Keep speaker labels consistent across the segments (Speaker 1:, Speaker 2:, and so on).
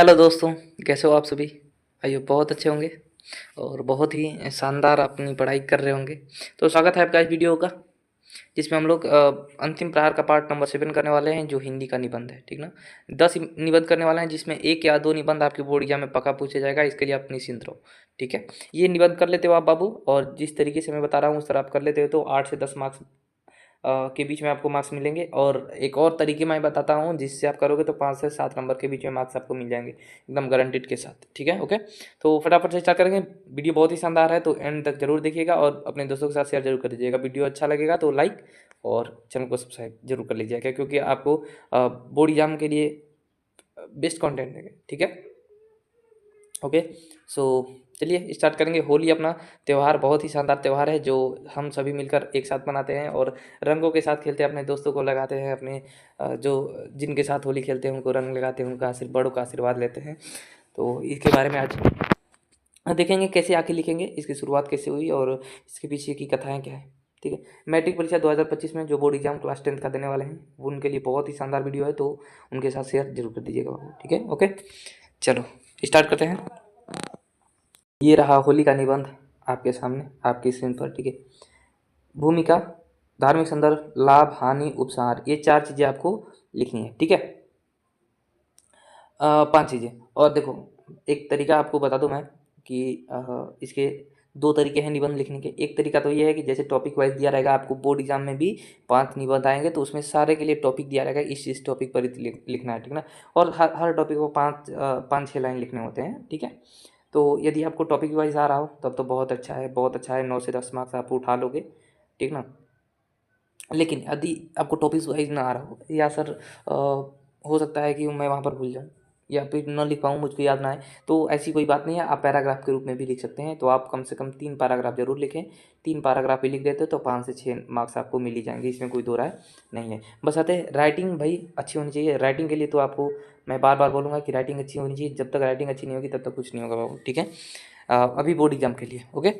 Speaker 1: Hello दोस्तों, कैसे हो आप सभी? आइए बहुत अच्छे होंगे और बहुत ही शानदार अपनी पढ़ाई कर रहे होंगे। तो स्वागत है आपका इस वीडियो का, जिसमें हम लोग अंतिम प्रहार का पार्ट नंबर 7 करने वाले हैं, जो हिंदी का निबंध है। ठीक ना? 10 निबंध करने वाले हैं, जिसमें 1 या 2 निबंध आपके बोर्ड एग्जाम में पक्का पूछा जाएगा। इसके लिए आप निश्चिंत रहो। ठीक है, ये निबंध कर लेते हो आप बाबू, और जिस तरीके से मैं बता रहा हूँ उस तरह आप कर लेते हो तो 8 से 10 मार्क्स के बीच में आपको मार्क्स मिलेंगे। और एक और तरीके मैं बताता हूँ, जिससे आप करोगे तो 5 से 7 नंबर के बीच में मार्क्स आपको मिल जाएंगे, एकदम गारंटीड के साथ। ठीक है, ओके। तो फटाफट से स्टार्ट करेंगे। वीडियो बहुत ही शानदार है, तो एंड तक जरूर देखिएगा और अपने दोस्तों के साथ शेयर जरूर कर दीजिएगा। वीडियो अच्छा लगेगा तो लाइक और चैनल को सब्सक्राइब जरूर कर लीजिएगा, क्योंकि आपको बोर्ड एग्जाम के लिए बेस्ट कंटेंट देंगे। ठीक है, ओके। सो चलिए स्टार्ट करेंगे। होली अपना त्यौहार बहुत ही शानदार त्यौहार है, जो हम सभी मिलकर एक साथ मनाते हैं और रंगों के साथ खेलते हैं। अपने दोस्तों को लगाते हैं, अपने जो जिनके साथ होली खेलते हैं उनको रंग लगाते हैं, उनका बड़ों का आशीर्वाद लेते हैं। तो इसके बारे में आज देखेंगे कैसे आके लिखेंगे, इसकी शुरुआत कैसे हुई और इसके पीछे की कथाएं क्या है। ठीक है, मैट्रिक परीक्षा 2025 में जो बोर्ड एग्जाम क्लास 10 का देने वाले हैं, वो उनके लिए बहुत ही शानदार वीडियो है, तो उनके साथ शेयर जरूर कर दीजिएगा बाबू। ठीक है, ओके। चलो स्टार्ट करते हैं। ये रहा होली का निबंध आपके सामने, आपकी स्क्रीन पर। ठीक है, भूमिका, धार्मिक संदर्भ, लाभ, हानि, उपसंहार, ये 4 चीज़ें आपको लिखनी है। ठीक है, 5 चीज़ें। और देखो, एक तरीका आपको बता दूं मैं कि इसके 2 तरीके हैं निबंध लिखने के। एक तरीका तो ये है कि जैसे टॉपिक वाइज दिया रहेगा आपको, बोर्ड एग्जाम में भी 5 निबंध आएंगे, तो उसमें सारे के लिए टॉपिक दिया रहेगा, इस टॉपिक पर ही लिखना है। ठीक ना? और हर टॉपिक को 5-6 लाइन लिखने होते हैं। ठीक है, तो यदि आपको टॉपिक वाइज आ रहा हो तब तो बहुत अच्छा है, बहुत अच्छा है। 9 से 10 मार्क्स आप उठा लोगे। ठीक ना? लेकिन यदि आपको टॉपिक वाइज ना आ रहा हो, या सर हो सकता है कि मैं वहाँ पर भूल जाऊँ या फिर न लिख पाऊँ, मुझको याद ना आए, तो ऐसी कोई बात नहीं है। आप पैराग्राफ के रूप में भी लिख सकते हैं। तो आप कम से कम 3 पैराग्राफ जरूर लिखें। 3 पैराग्राफ भी लिख देते तो 5 से 6 मार्क्स आपको मिल ही जाएंगे, इसमें कोई दो राय नहीं है। बस आते राइटिंग भाई अच्छी होनी चाहिए। राइटिंग के लिए तो आपको मैं बार बार बोलूँगा कि राइटिंग अच्छी होनी चाहिए। जब तक राइटिंग अच्छी नहीं होगी तब तक कुछ नहीं होगा बाबू। ठीक है, अभी बोर्ड एग्जाम के लिए। ओके,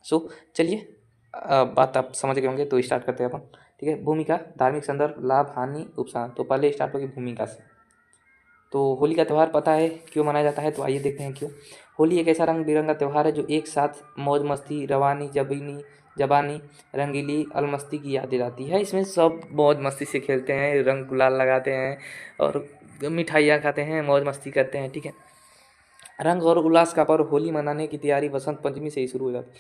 Speaker 1: सो चलिए, बात आप समझ गए होंगे, तो स्टार्ट करते हैं अपन। ठीक है, भूमिका, धार्मिक संदर्भ, लाभ, हानि, उपसंहार। तो पहले स्टार्ट होगी भूमिका से। तो होली का त्यौहार पता है क्यों मनाया जाता है, तो आइए देखते हैं क्यों। होली एक ऐसा रंग बिरंगा त्यौहार है जो एक साथ मौज मस्ती, रवानी, जबानी, रंगीली, अलमस्ती की याद दिलाती है। इसमें सब मौज मस्ती से खेलते हैं, रंग गुलाल लगाते हैं और मिठाइयाँ खाते हैं, मौज मस्ती करते हैं। ठीक है, रंग और उल्लास का पर्व होली मनाने की तैयारी वसंत पंचमी से ही शुरू हो जाती है।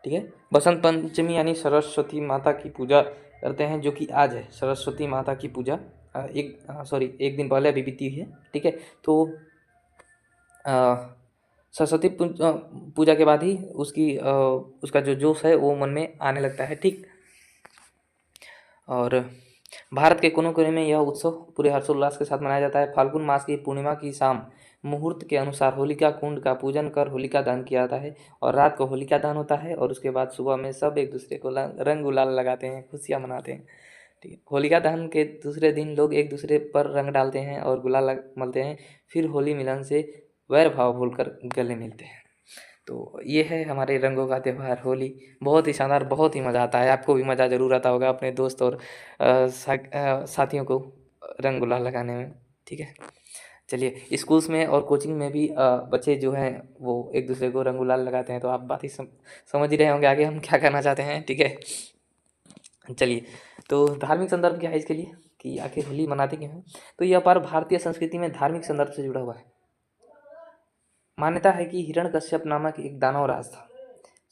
Speaker 1: ठीक है, बसंत पंचमी यानी सरस्वती माता की पूजा करते हैं, जो कि आज है। सरस्वती माता की पूजा एक दिन पहले अभी बीती है। ठीक है, तो सरस्वती पूजा के बाद ही उसका जो जोश है वो मन में आने लगता है। ठीक, और भारत के कोने कोने में यह उत्सव पूरे हर्षोल्लास के साथ मनाया जाता है। फाल्गुन मास की पूर्णिमा की शाम मुहूर्त के अनुसार होलिका कुंड का पूजन कर होलिका दहन किया जाता है, और रात को होलिका दहन होता है, और उसके बाद सुबह में सब एक दूसरे को रंग गुलाल लगाते हैं, खुशियाँ मनाते हैं। ठीक है, होलिका दहन के दूसरे दिन लोग एक दूसरे पर रंग डालते हैं और गुलाल मलते हैं, फिर होली मिलन से वैर भाव भूलकर गले मिलते हैं। तो ये है हमारे रंगों का त्यौहार होली। बहुत ही शानदार, बहुत ही मज़ा आता है। आपको भी मज़ा ज़रूर आता होगा अपने दोस्त और साथियों को रंग गुलाल लगाने में। ठीक है, चलिए स्कूल्स में और कोचिंग में भी बच्चे जो हैं वो एक दूसरे को रंग गुलाल लगाते हैं। तो आप बात ही समझ ही रहे होंगे आगे हम क्या करना चाहते हैं। ठीक है, चलिए, तो धार्मिक संदर्भ क्या है इसके लिए कि आखिर होली मनाते क्यों हैं। तो यह पर्व भारतीय संस्कृति में धार्मिक संदर्भ से जुड़ा हुआ है। मान्यता है कि हिरण्यकश्यप नामक एक दानव राज था।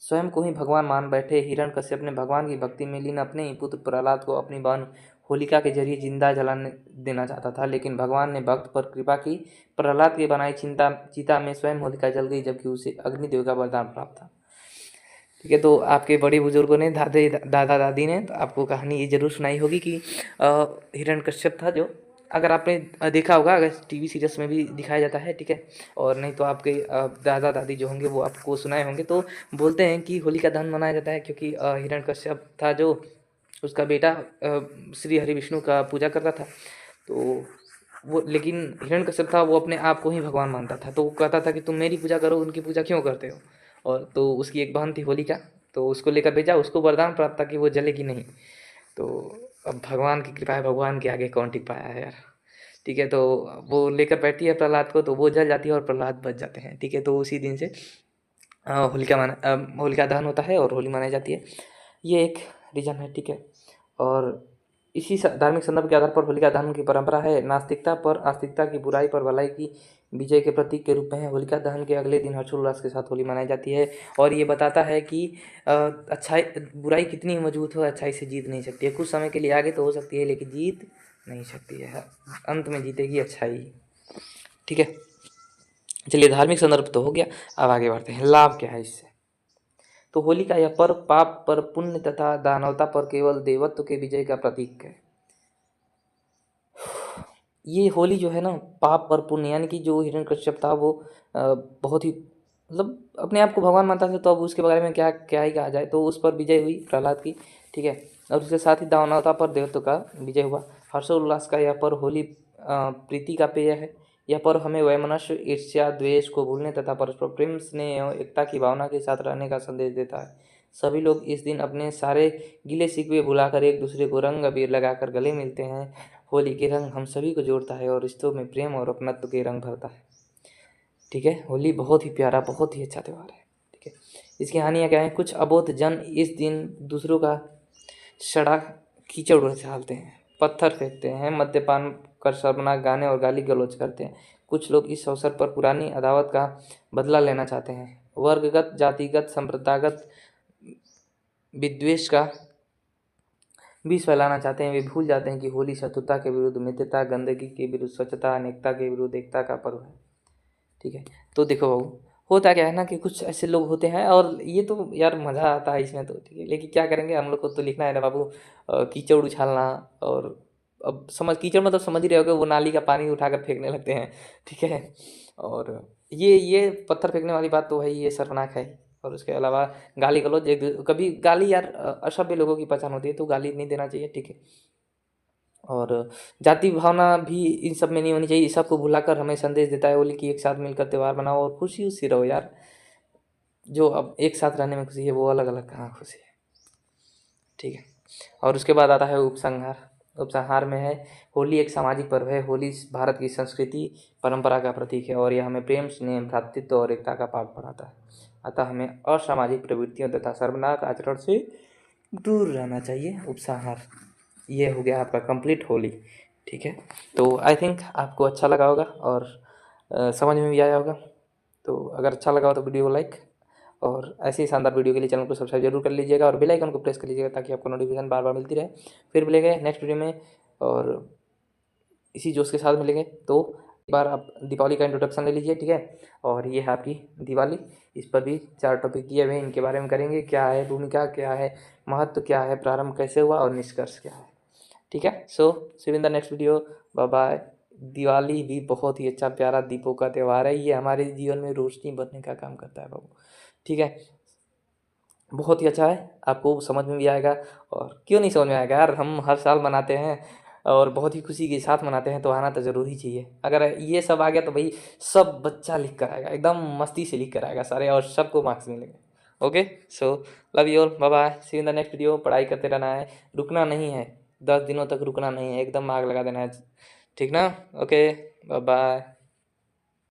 Speaker 1: स्वयं को ही भगवान मान बैठे हिरण्यकश्यप ने भगवान की भक्ति में लीन अपने ही पुत्र प्रहलाद को अपनी बहन होलिका के जरिए जिंदा जलाने देना चाहता था, लेकिन भगवान ने भक्त पर कृपा की। प्रहलाद की बनाई चिता में स्वयं होलिका जल गई, जबकि उसे अग्निदेव का वरदान प्राप्त था। ठीक है, तो आपके बड़े बुजुर्गों ने, दादा दादी ने तो आपको कहानी ये जरूर सुनाई होगी कि हिरण्यकश्यप था, जो अगर आपने देखा होगा, अगर टीवी सीरियल्स में भी दिखाया जाता है। ठीक है, और नहीं तो आपके दादा दादी जो होंगे वो आपको सुनाए होंगे। तो बोलते हैं कि होलिका दहन मनाया जाता है क्योंकि हिरण्यकश्यप था जो उसका बेटा श्री हरि विष्णु का पूजा करता था। तो वो, लेकिन हिरण्यकश्यप था वो अपने आप को ही भगवान मानता था, तो वो कहता था कि तुम मेरी पूजा करो, उनकी पूजा क्यों करते हो। और तो उसकी एक बहन थी होलिका, तो उसको लेकर भेजा, उसको वरदान प्राप्त था कि वो जलेगी नहीं। तो अब भगवान की कृपा है, भगवान के आगे कौन टिक पाया है यार। ठीक है। तो वो लेकर बैठती है प्रहलाद को, तो वो जल जाती है और प्रहलाद बच जाते हैं। ठीक है। तो उसी दिन से होलिका दहन होता है और होली मनाई जाती है। ये एक रीज़न है। ठीक है। और इसी धार्मिक संदर्भ के आधार पर होलिका दहन की परंपरा है। नास्तिकता पर आस्तिकता की, बुराई पर भलाई की विजय के प्रतीक के रूप में है। होलिका दहन के अगले दिन हर्षोल्लास के साथ होली मनाई जाती है और ये बताता है कि अच्छाई, बुराई कितनी मजबूत हो, अच्छाई से जीत नहीं सकती है। कुछ समय के लिए आगे तो हो सकती है लेकिन जीत नहीं सकती है, अंत में जीतेगी अच्छाई। ठीक है। चलिए, धार्मिक संदर्भ तो हो गया, अब आगे बढ़ते हैं। लाभ क्या है इससे? तो होली का यह पर्व पाप पर पुण्य तथा दानवता पर केवल देवत्व के विजय का प्रतीक है। ये होली जो है ना, पाप पर पुण्य, यानी कि जो हिरण्यकश्यप था वो बहुत ही मतलब अपने आप को भगवान मानता था, तो अब उसके बारे में क्या क्या ही कहा जाए। तो उस पर विजय हुई प्रहलाद की। ठीक है। और उसके साथ ही दानवता पर देवत्व का विजय हुआ। हर्षोल्लास का यह पर्व होली प्रीति का पेय है। यह पर्व हमें वैमनस्य, ईर्ष्या, द्वेष को भूलने तथा परस्पर प्रेम, स्नेह एवं एकता की भावना के साथ रहने का संदेश देता है। सभी लोग इस दिन अपने सारे गिले शिकवे भुलाकर एक दूसरे को रंग अबीर लगाकर गले मिलते हैं। होली के रंग हम सभी को जोड़ता है और रिश्तों में प्रेम और अपनत्व के रंग भरता है। ठीक है। होली बहुत ही प्यारा, बहुत ही अच्छा त्यौहार है। ठीक है। इसकी हानियाँ क्या हैं? कुछ अबोध जन इस दिन दूसरों का सड़ा कीचड़ उछालते हैं, पत्थर फेंकते हैं, मद्यपान कर शर्मनाक गाने और गाली गलौज करते हैं। कुछ लोग इस अवसर पर पुरानी अदावत का बदला लेना चाहते हैं। वर्गगत, जातिगत, संप्रदायगत विद्वेष का बीज फैलाना चाहते हैं। वे भूल जाते हैं कि होली शत्रुता के विरुद्ध मित्रता, गंदगी के विरुद्ध स्वच्छता, अनेकता के विरुद्ध एकता का पर्व है। ठीक है। तो देखो बाबू, होता क्या है ना कि कुछ ऐसे लोग होते हैं, और ये तो यार मज़ा आता है इसमें तो। ठीक है। लेकिन क्या करेंगे, हम लोग को तो लिखना है ना बाबू, कीचड़ उछालना। और अब समझ, कीचड़ मतलब समझ ही रहे होगे, वो नाली का पानी उठाकर फेंकने लगते हैं। ठीक है। और ये पत्थर फेंकने वाली बात तो भाई ये शर्मनाक है। और उसके अलावा गाली गलौज, कभी गाली यार असभ्य लोगों की पहचान होती है, तो गाली नहीं देना चाहिए। ठीक है। और जाति भावना भी इन सब में नहीं होनी चाहिए। इस सबको भुलाकर हमें संदेश देता है होली की एक साथ मिलकर त्यौहार मनाओ और खुशी खुशी रहो यार। जो अब एक साथ रहने में खुशी है, वो अलग अलग कहाँ खुशी है। ठीक है। और उसके बाद आता है उपसंहार। उपसंहार में है, होली एक सामाजिक पर्व है। होली भारत की संस्कृति परंपरा का प्रतीक है और यह हमें प्रेम, स्नेह, भ्रातृत्व और एकता का पाठ पढ़ाता है। अतः हमें असामाजिक प्रवृत्तियों तथा शर्मनाक आचरण से दूर रहना चाहिए। उपसंहार ये हो गया आपका कंप्लीट होली। ठीक है। तो आई थिंक आपको अच्छा लगा होगा और समझ में भी आया होगा। तो अगर अच्छा लगा हो तो वीडियो को लाइक, और ऐसे ही शानदार वीडियो के लिए चैनल को सब्सक्राइब जरूर कर लीजिएगा और बेल आइकन को प्रेस कर लीजिएगा ताकि आपको नोटिफिकेशन बार बार मिलती रहे। फिर मिलेंगे नेक्स्ट वीडियो में और इसी जोश के साथ मिलेंगे। तो एक बार आप दीपावली का इंट्रोडक्शन ले लीजिए। ठीक है। और ये है आपकी दिवाली, इस पर भी 4 टॉपिक दिए हुए हैं, इनके बारे में करेंगे। क्या है भूमिका, क्या है महत्व, क्या है प्रारंभ कैसे हुआ और निष्कर्ष क्या है। ठीक है। So see you in the next video. Bye bye. Diwali भी बहुत ही अच्छा प्यारा दीपों का त्यौहार है। ये हमारे जीवन में रोशनी भरने का काम करता है बाबू। ठीक है। बहुत ही अच्छा है, आपको समझ में भी आएगा। और क्यों नहीं समझ में आएगा यार, हम हर साल मनाते हैं और बहुत ही खुशी के साथ मनाते हैं, तो आना तो ज़रूर ही चाहिए। अगर ये सब आ गया तो भाई सब बच्चा लिख कर आएगा, एकदम मस्ती से लिख कर आएगा सारे, और सबको मार्क्स मिलेंगे। Okay. So love you all, bye bye, see in the next video. पढ़ाई करते रहना है, रुकना नहीं है, 10 दिनों तक रुकना नहीं है, एकदम आग लगा देना है। ठीक ना? Okay, bye bye.